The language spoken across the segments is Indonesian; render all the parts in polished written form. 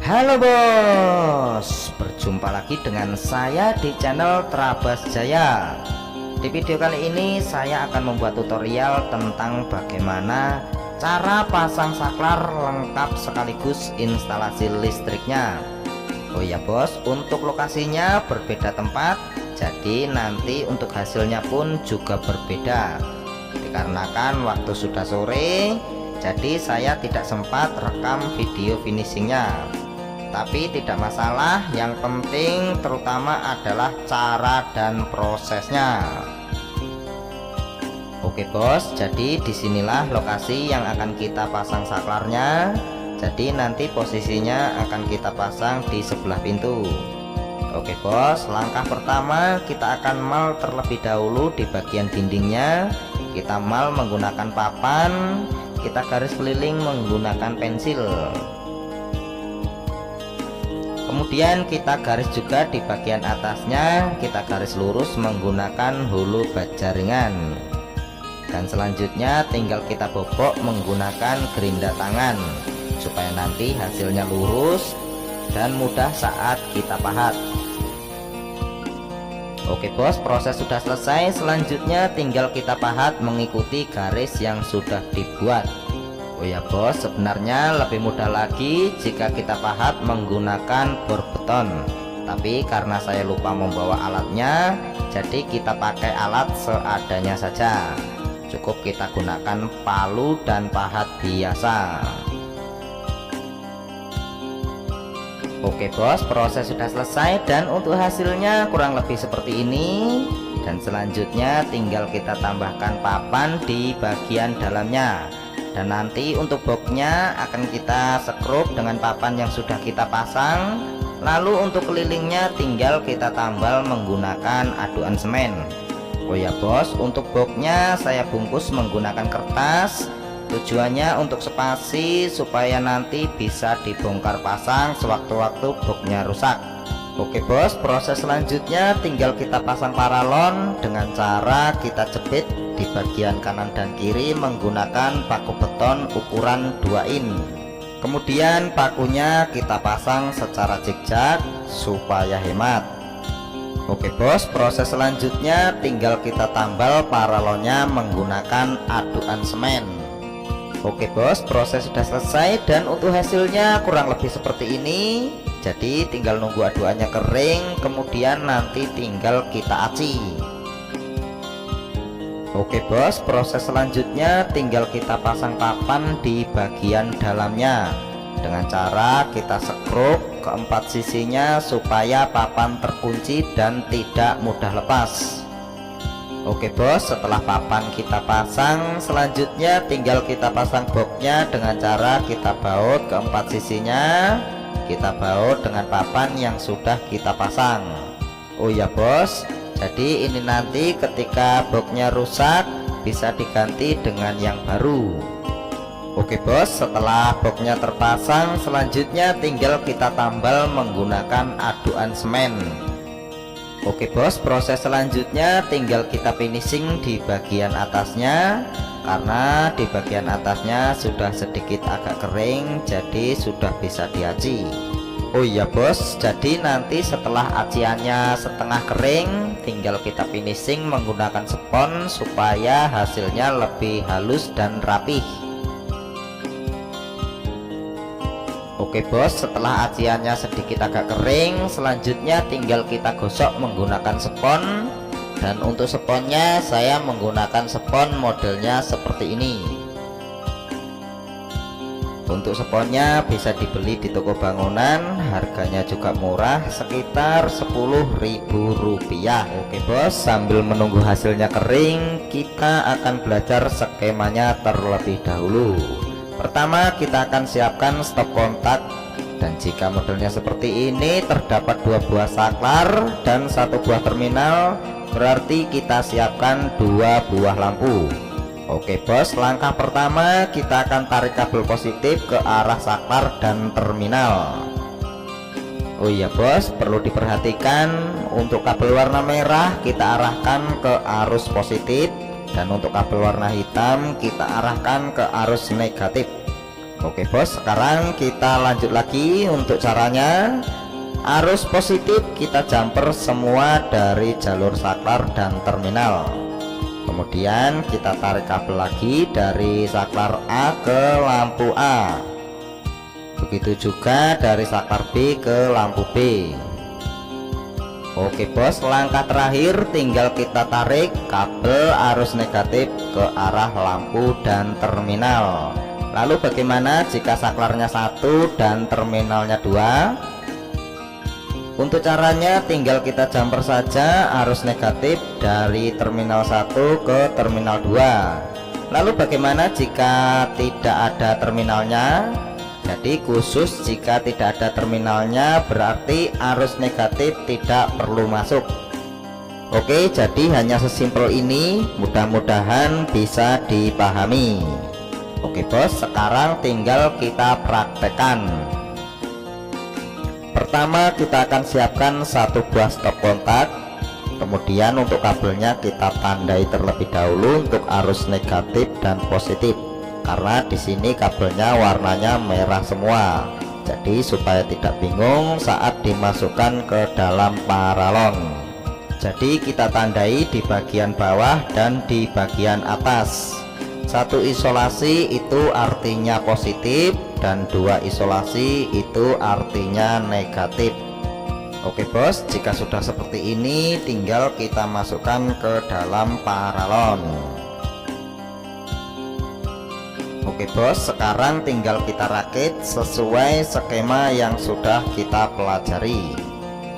Halo bos, berjumpa lagi dengan saya di channel Trabas Jaya. Di video kali ini saya akan membuat tutorial tentang bagaimana cara pasang saklar lengkap sekaligus instalasi listriknya. Oh ya bos, untuk lokasinya berbeda tempat, jadi nanti untuk hasilnya pun juga berbeda. Dikarenakan waktu sudah sore, jadi saya tidak sempat rekam video finishingnya. Tapi tidak masalah, yang penting terutama adalah cara dan prosesnya. Oke bos, jadi disinilah lokasi yang akan kita pasang saklarnya. Jadi nanti posisinya akan kita pasang di sebelah pintu. Oke bos, langkah pertama kita akan mal terlebih dahulu di bagian dindingnya. Kita mal menggunakan papan, kita garis keliling menggunakan pensil. Kemudian kita garis juga di bagian atasnya, kita garis lurus menggunakan hulu baja ringan. Dan selanjutnya tinggal kita bobok menggunakan gerinda tangan supaya nanti hasilnya lurus dan mudah saat kita pahat. Oke bos, proses sudah selesai. Selanjutnya tinggal kita pahat mengikuti garis yang sudah dibuat. Oh ya bos, sebenarnya lebih mudah lagi jika kita pahat menggunakan bor beton. Tapi karena saya lupa membawa alatnya, jadi kita pakai alat seadanya saja. Cukup kita gunakan palu dan pahat biasa. Oke bos, proses sudah selesai dan untuk hasilnya kurang lebih seperti ini. Dan selanjutnya tinggal kita tambahkan papan di bagian dalamnya. Dan nanti untuk boxnya akan kita sekrup dengan papan yang sudah kita pasang. Lalu untuk kelilingnya tinggal kita tambal menggunakan aduan semen. Oh ya bos, untuk boxnya saya bungkus menggunakan kertas. Tujuannya untuk spasi supaya nanti bisa dibongkar pasang sewaktu-waktu boxnya rusak. Oke bos, proses selanjutnya tinggal kita pasang paralon dengan cara kita jepit di bagian kanan dan kiri menggunakan paku beton ukuran 2 in. Kemudian pakunya kita pasang secara zigzag supaya hemat. Oke bos, proses selanjutnya tinggal kita tambal paralonnya menggunakan aduan semen. Oke bos, proses sudah selesai dan untuk hasilnya kurang lebih seperti ini. Jadi tinggal nunggu aduannya kering, kemudian nanti tinggal kita aci. Oke bos, proses selanjutnya tinggal kita pasang papan di bagian dalamnya dengan cara kita sekrup keempat sisinya supaya papan terkunci dan tidak mudah lepas. Oke bos, setelah papan kita pasang, selanjutnya tinggal kita pasang boxnya dengan cara kita baut keempat sisinya. Kita baut dengan papan yang sudah kita pasang. Oh ya bos, jadi ini nanti ketika boxnya rusak bisa diganti dengan yang baru. Oke bos, setelah boxnya terpasang, selanjutnya tinggal kita tambal menggunakan aduan semen. Oke bos, proses selanjutnya tinggal kita finishing di bagian atasnya. Karena di bagian atasnya sudah sedikit agak kering, jadi sudah bisa diaci. Oh iya bos, jadi nanti setelah aciannya setengah kering, tinggal kita finishing menggunakan spons supaya hasilnya lebih halus dan rapih. Oke bos, setelah aciannya sedikit agak kering, selanjutnya tinggal kita gosok menggunakan spons. Dan untuk sponnya saya menggunakan spons modelnya seperti ini. Untuk sponnya bisa dibeli di toko bangunan, harganya juga murah, sekitar Rp10.000. Oke bos, sambil menunggu hasilnya kering, kita akan belajar skemanya terlebih dahulu. Pertama kita akan siapkan stop kontak. Dan jika modelnya seperti ini, terdapat 2 buah saklar dan 1 buah terminal, berarti kita siapkan 2 buah lampu. Oke bos, langkah pertama kita akan tarik kabel positif ke arah saklar dan terminal. Oh iya bos, perlu diperhatikan untuk kabel warna merah kita arahkan ke arus positif, dan untuk kabel warna hitam kita arahkan ke arus negatif. Oke bos, sekarang kita lanjut lagi untuk caranya. Arus positif kita jumper semua dari jalur saklar dan terminal. Kemudian kita tarik kabel lagi dari saklar A ke lampu A. Begitu juga dari saklar B ke lampu B. Oke bos, langkah terakhir tinggal kita tarik kabel arus negatif ke arah lampu dan terminal. Lalu bagaimana jika saklarnya 1 dan terminalnya 2? Untuk caranya tinggal kita jumper saja arus negatif dari terminal 1 ke terminal 2. Lalu bagaimana jika tidak ada terminalnya? Jadi khusus jika tidak ada terminalnya berarti arus negatif tidak perlu masuk. Oke, jadi hanya sesimpel ini, mudah-mudahan bisa dipahami. Oke bos, sekarang tinggal kita praktekkan. Pertama kita akan siapkan satu buah stop kontak. Kemudian untuk kabelnya kita tandai terlebih dahulu untuk arus negatif dan positif. Karena di sini kabelnya warnanya merah semua. Jadi supaya tidak bingung saat dimasukkan ke dalam paralon. Jadi kita tandai di bagian bawah dan di bagian atas. 1 isolasi itu artinya positif dan 2 isolasi itu artinya negatif. Oke bos, jika sudah seperti ini tinggal kita masukkan ke dalam paralon. Oke bos, sekarang tinggal kita rakit sesuai skema yang sudah kita pelajari.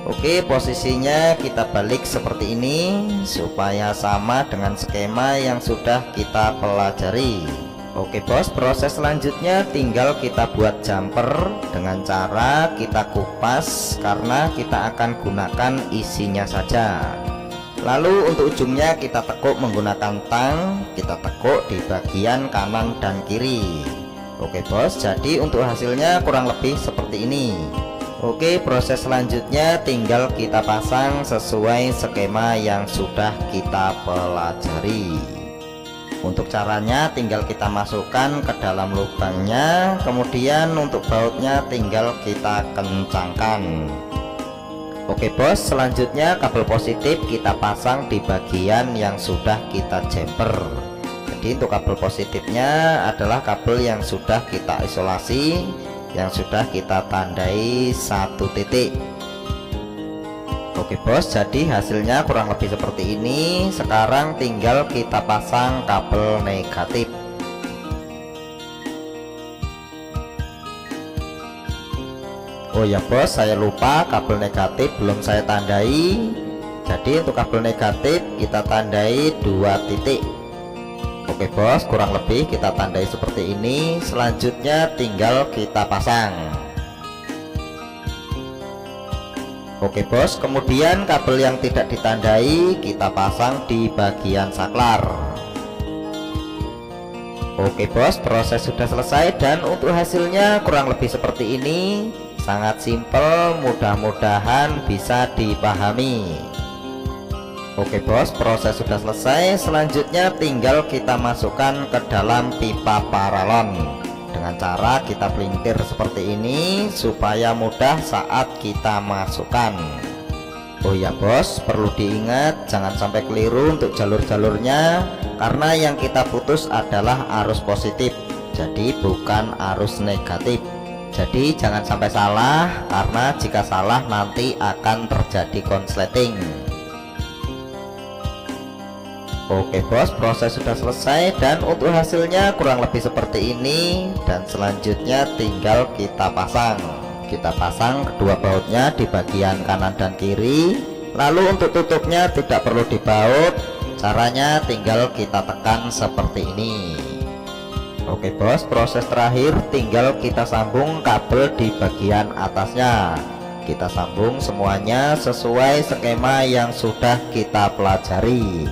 Oke, posisinya kita balik seperti ini supaya sama dengan skema yang sudah kita pelajari. Oke bos, proses selanjutnya tinggal kita buat jumper dengan cara kita kupas karena kita akan gunakan isinya saja. Lalu untuk ujungnya kita tekuk menggunakan tang, kita tekuk di bagian kanan dan kiri. Oke bos, jadi untuk hasilnya kurang lebih seperti ini. Oke, proses selanjutnya tinggal kita pasang sesuai skema yang sudah kita pelajari. Untuk caranya tinggal kita masukkan ke dalam lubangnya, kemudian untuk bautnya tinggal kita kencangkan. Oke bos, selanjutnya kabel positif kita pasang di bagian yang sudah kita jumper. Jadi untuk kabel positifnya adalah kabel yang sudah kita isolasi, yang sudah kita tandai 1 titik. Oke bos, jadi hasilnya kurang lebih seperti ini. Sekarang tinggal kita pasang kabel negatif. Oh ya bos, saya lupa kabel negatif belum saya tandai. Jadi untuk kabel negatif kita tandai 2 titik. Oke bos, kurang lebih kita tandai seperti ini. Selanjutnya tinggal kita pasang. Oke bos, kemudian kabel yang tidak ditandai kita pasang di bagian saklar. Oke bos, proses sudah selesai dan untuk hasilnya kurang lebih seperti ini. Sangat simpel, mudah-mudahan bisa dipahami. Oke bos, proses sudah selesai. Selanjutnya tinggal kita masukkan ke dalam pipa paralon dengan cara kita pelintir seperti ini supaya mudah saat kita masukkan. Oh ya bos, perlu diingat jangan sampai keliru untuk jalur-jalurnya, karena yang kita putus adalah arus positif, jadi bukan arus negatif. Jadi jangan sampai salah, karena jika salah nanti akan terjadi konsleting. Oke bos, proses sudah selesai dan untuk hasilnya kurang lebih seperti ini. Dan selanjutnya tinggal kita pasang. Kita pasang kedua bautnya di bagian kanan dan kiri. Lalu untuk tutupnya tidak perlu dibaut. Caranya tinggal kita tekan seperti ini. Oke bos, proses terakhir tinggal kita sambung kabel di bagian atasnya. Kita sambung semuanya sesuai skema yang sudah kita pelajari.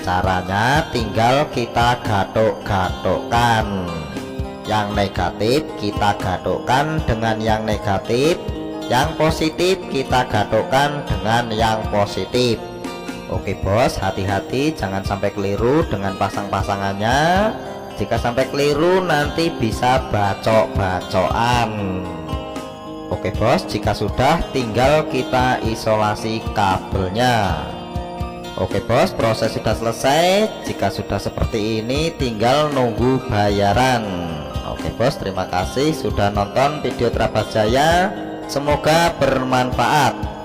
Caranya tinggal kita gatuk-gatukkan. Yang negatif kita gatukkan dengan yang negatif, yang positif kita gatukkan dengan yang positif. Oke bos, hati-hati jangan sampai keliru dengan pasang-pasangannya. Jika sampai keliru nanti bisa bacok-bacokan. Oke bos, jika sudah tinggal kita isolasi kabelnya. Oke bos, proses sudah selesai. Jika sudah seperti ini tinggal nunggu bayaran. Oke bos, terima kasih sudah nonton video Terabas Jaya. Semoga bermanfaat.